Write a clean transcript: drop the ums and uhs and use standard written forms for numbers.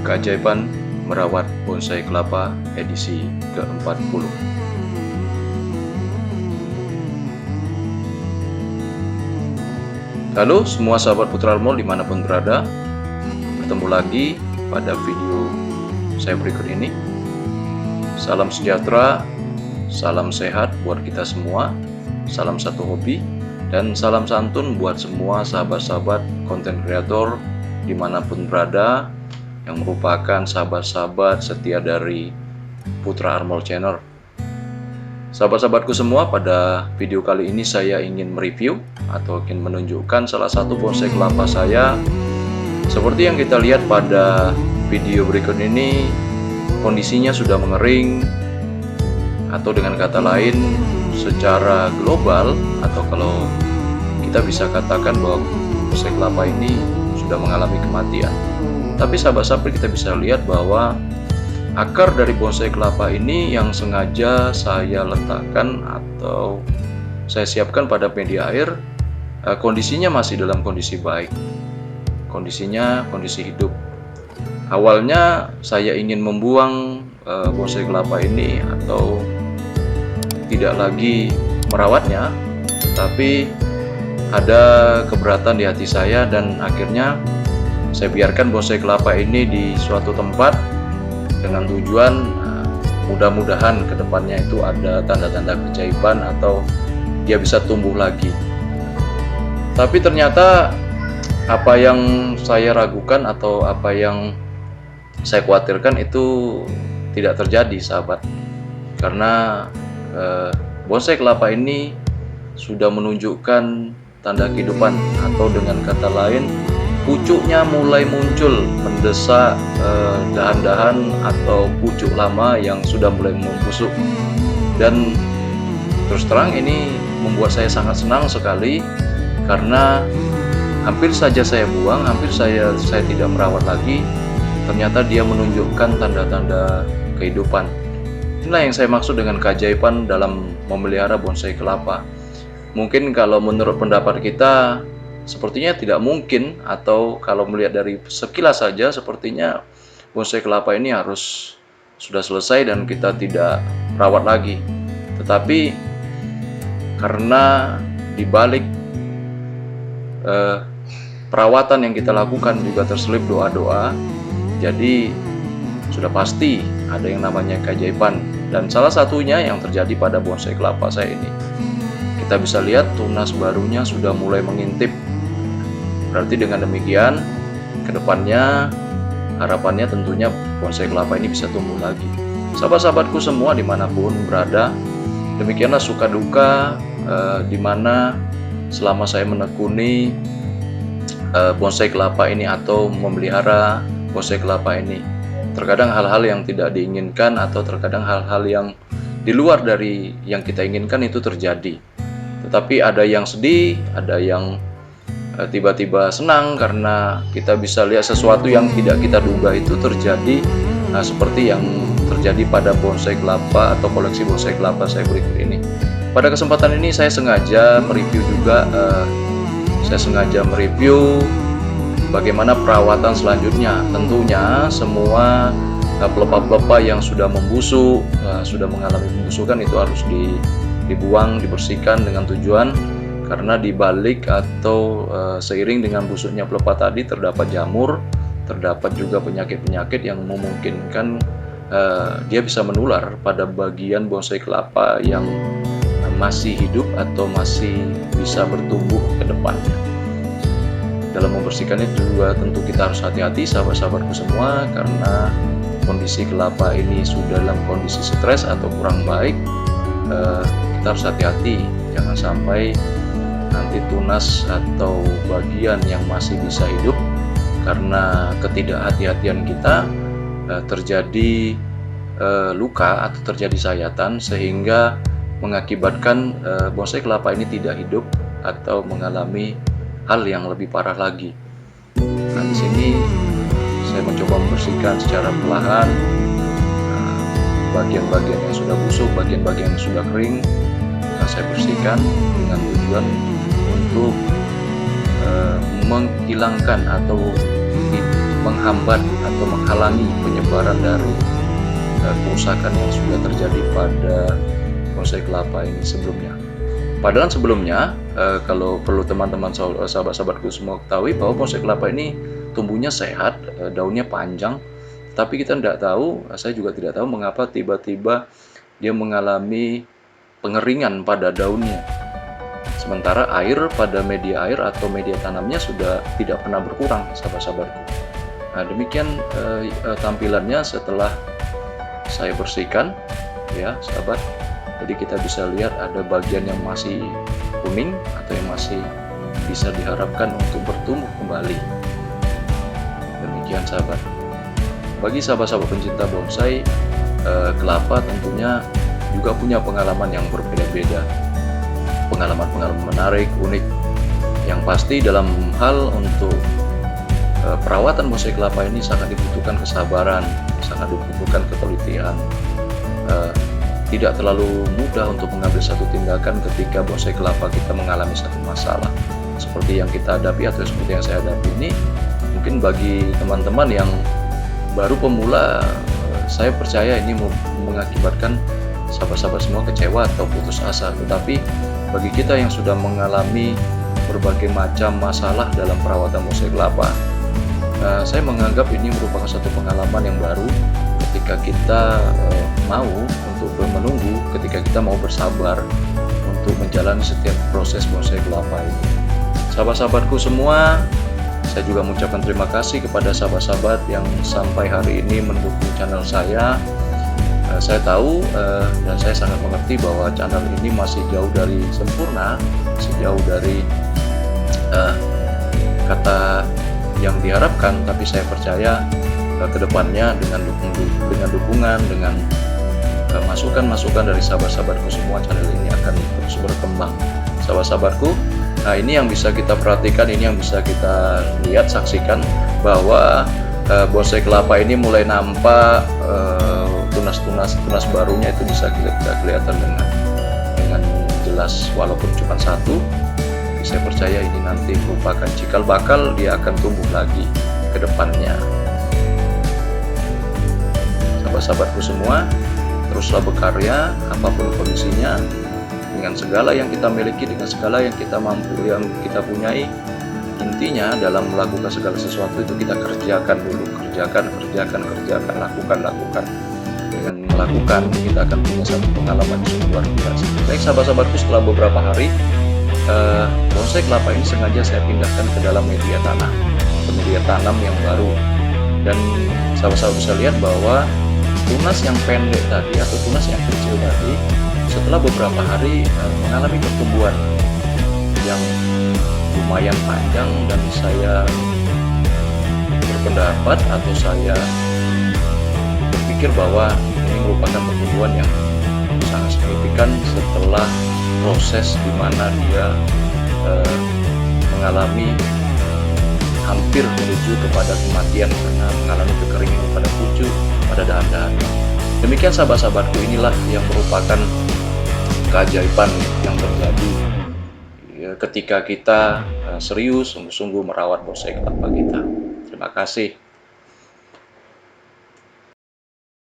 Keajaiban merawat bonsai kelapa edisi ke-40. Halo semua sahabat Putra Armol dimanapun berada, bertemu lagi pada video saya berikut ini. Salam sejahtera, salam sehat buat kita semua, salam satu hobi, dan salam santun buat semua sahabat-sahabat konten kreator dimanapun berada yang merupakan sahabat-sahabat setia dari Putra Armol Channel. Sahabat-sahabatku semua, pada video kali ini saya ingin mereview atau ingin menunjukkan salah satu bonsai kelapa saya. Seperti yang kita lihat pada video berikut ini, kondisinya sudah mengering, atau dengan kata lain secara global, atau kalau kita bisa katakan bahwa bonsai kelapa ini sudah mengalami kematian. Tapi sahabat-sahabat, kita bisa lihat bahwa akar dari bonsai kelapa ini yang sengaja saya letakkan atau saya siapkan pada media air, kondisinya masih dalam kondisi baik, kondisinya kondisi hidup. Awalnya saya ingin membuang bonsai kelapa ini atau tidak lagi merawatnya, tapi ada keberatan di hati saya dan akhirnya saya biarkan bonsai kelapa ini di suatu tempat dengan tujuan mudah-mudahan kedepannya itu ada tanda-tanda keajaiban atau dia bisa tumbuh lagi. Tapi ternyata apa yang saya ragukan atau apa yang saya khawatirkan itu tidak terjadi, sahabat, karena bonsai kelapa ini sudah menunjukkan tanda kehidupan, atau dengan kata lain pucuknya mulai muncul mendesak dahan-dahan atau pucuk lama yang sudah mulai membusuk. Dan terus terang ini membuat saya sangat senang sekali, karena hampir saja saya buang, hampir saya tidak merawat lagi, ternyata dia menunjukkan tanda-tanda kehidupan. Inilah yang saya maksud dengan keajaiban dalam memelihara bonsai kelapa. Mungkin kalau menurut pendapat kita sepertinya tidak mungkin, atau kalau melihat dari sekilas saja sepertinya bonsai kelapa ini harus sudah selesai dan kita tidak rawat lagi. Tetapi karena dibalik perawatan yang kita lakukan juga terselip doa-doa, jadi sudah pasti ada yang namanya keajaiban. Dan salah satunya yang terjadi pada bonsai kelapa saya ini, kita bisa lihat tunas barunya sudah mulai mengintip. Berarti dengan demikian kedepannya harapannya tentunya bonsai kelapa ini bisa tumbuh lagi. Sahabat-sahabatku semua dimanapun berada, demikianlah suka duka dimana selama saya menekuni bonsai kelapa ini atau memelihara bonsai kelapa ini. Terkadang hal-hal yang tidak diinginkan atau terkadang hal-hal yang di luar dari yang kita inginkan itu terjadi. Tetapi ada yang sedih, ada yang tiba-tiba senang karena kita bisa lihat sesuatu yang tidak kita duga itu terjadi. Nah, seperti yang terjadi pada bonsai kelapa atau koleksi bonsai kelapa saya berikut ini. Pada kesempatan ini saya sengaja mereview juga, bagaimana perawatan selanjutnya. Tentunya semua pelepah-pelepah yang sudah membusuk, sudah mengalami pembusukan itu harus dibuang, dibersihkan dengan tujuan, karena di balik atau seiring dengan busuknya pelepah tadi terdapat jamur, terdapat juga penyakit-penyakit yang memungkinkan dia bisa menular pada bagian bonsai kelapa yang masih hidup atau masih bisa bertumbuh ke depannya. Dalam membersihkannya juga tentu kita harus hati-hati, sahabat-sahabatku semua, karena kondisi kelapa ini sudah dalam kondisi stres atau kurang baik. Kita harus hati-hati, jangan sampai nanti tunas atau bagian yang masih bisa hidup karena ketidakhati-hatian kita terjadi luka atau terjadi sayatan sehingga mengakibatkan bonsai kelapa ini tidak hidup atau mengalami hal yang lebih parah lagi. Nah, di sini saya mencoba membersihkan secara perlahan bagian-bagian yang sudah busuk, bagian-bagian yang sudah kering. Saya bersihkan dengan tujuan untuk menghilangkan atau menghambat atau menghalangi penyebaran dari kerusakan yang sudah terjadi pada bonsai kelapa ini sebelumnya. Padahal sebelumnya, kalau perlu teman-teman sahabat-sahabatku semua ketahui bahwa bonsai kelapa ini tumbuhnya sehat, daunnya panjang, tapi kita tidak tahu, saya juga tidak tahu mengapa tiba-tiba dia mengalami pengeringan pada daunnya. Sementara air pada media air atau media tanamnya sudah tidak pernah berkurang, sahabat-sahabatku. Nah, demikian tampilannya setelah saya bersihkan, ya sahabat. Jadi kita bisa lihat ada bagian yang masih kuning atau yang masih bisa diharapkan untuk bertumbuh kembali. Demikian sahabat. Bagi sahabat-sahabat pencinta bonsai, kelapa tentunya juga punya pengalaman yang berbeda-beda. Pengalaman-pengalaman menarik, unik. Yang pasti dalam hal untuk perawatan bonsai kelapa ini sangat dibutuhkan kesabaran, sangat dibutuhkan ketelitian. Tidak terlalu mudah untuk mengambil satu tindakan ketika bonsai kelapa kita mengalami satu masalah seperti yang kita hadapi atau seperti yang saya hadapi ini. Mungkin bagi teman-teman yang baru pemula, saya percaya ini mengakibatkan sahabat-sahabat semua kecewa atau putus asa. Tetapi bagi kita yang sudah mengalami berbagai macam masalah dalam perawatan bonsai kelapa, saya menganggap ini merupakan satu pengalaman yang baru ketika kita mau untuk menunggu, ketika kita mau bersabar untuk menjalani setiap proses bonsai kelapa ini. Sahabat-sahabatku semua, saya juga mengucapkan terima kasih kepada sahabat-sahabat yang sampai hari ini mendukung channel saya. Saya tahu dan saya sangat mengerti bahwa channel ini masih jauh dari sempurna, sejauh dari kata yang diharapkan, tapi saya percaya kedepannya dengan dukungan, dengan masukan-masukan dari sahabat-sahabatku semua, channel ini akan terus berkembang. Sahabat-sahabatku, nah ini yang bisa kita perhatikan, ini yang bisa kita lihat, saksikan bahwa bonsai kelapa ini mulai nampak tunas barunya itu bisa kita kelihatan dengan jelas, walaupun cuma satu. Tapi saya percaya ini nanti merupakan cikal bakal dia akan tumbuh lagi ke depannya. Sahabat-sahabatku semua, teruslah berkarya apapun kondisinya, dengan segala yang kita miliki, dengan segala yang kita mampu, yang kita punyai. Intinya dalam melakukan segala sesuatu itu kita kerjakan dulu, kerjakan, lakukan. Dengan melakukan kita akan punya satu pengalaman yang luar biasa. Baik sahabat-sahabatku, setelah beberapa hari bonsai kelapa ini sengaja saya pindahkan ke dalam media tanam, ke media tanam yang baru. Dan sahabat-sahabat bisa lihat bahwa tunas yang pendek tadi atau tunas yang kecil tadi setelah beberapa hari mengalami pertumbuhan yang lumayan panjang, dan saya berpendapat atau saya berpikir bahwa ini merupakan pertumbuhan yang sangat signifikan setelah proses di mana dia mengalami hampir menuju kepada kematian karena mengalami kekeringan pada pucuk, pada dahan-dahan. Demikian sahabat-sahabatku, inilah yang merupakan keajaiban yang terjadi ketika kita serius sungguh-sungguh merawat bonsai kelapa kita. Terima kasih.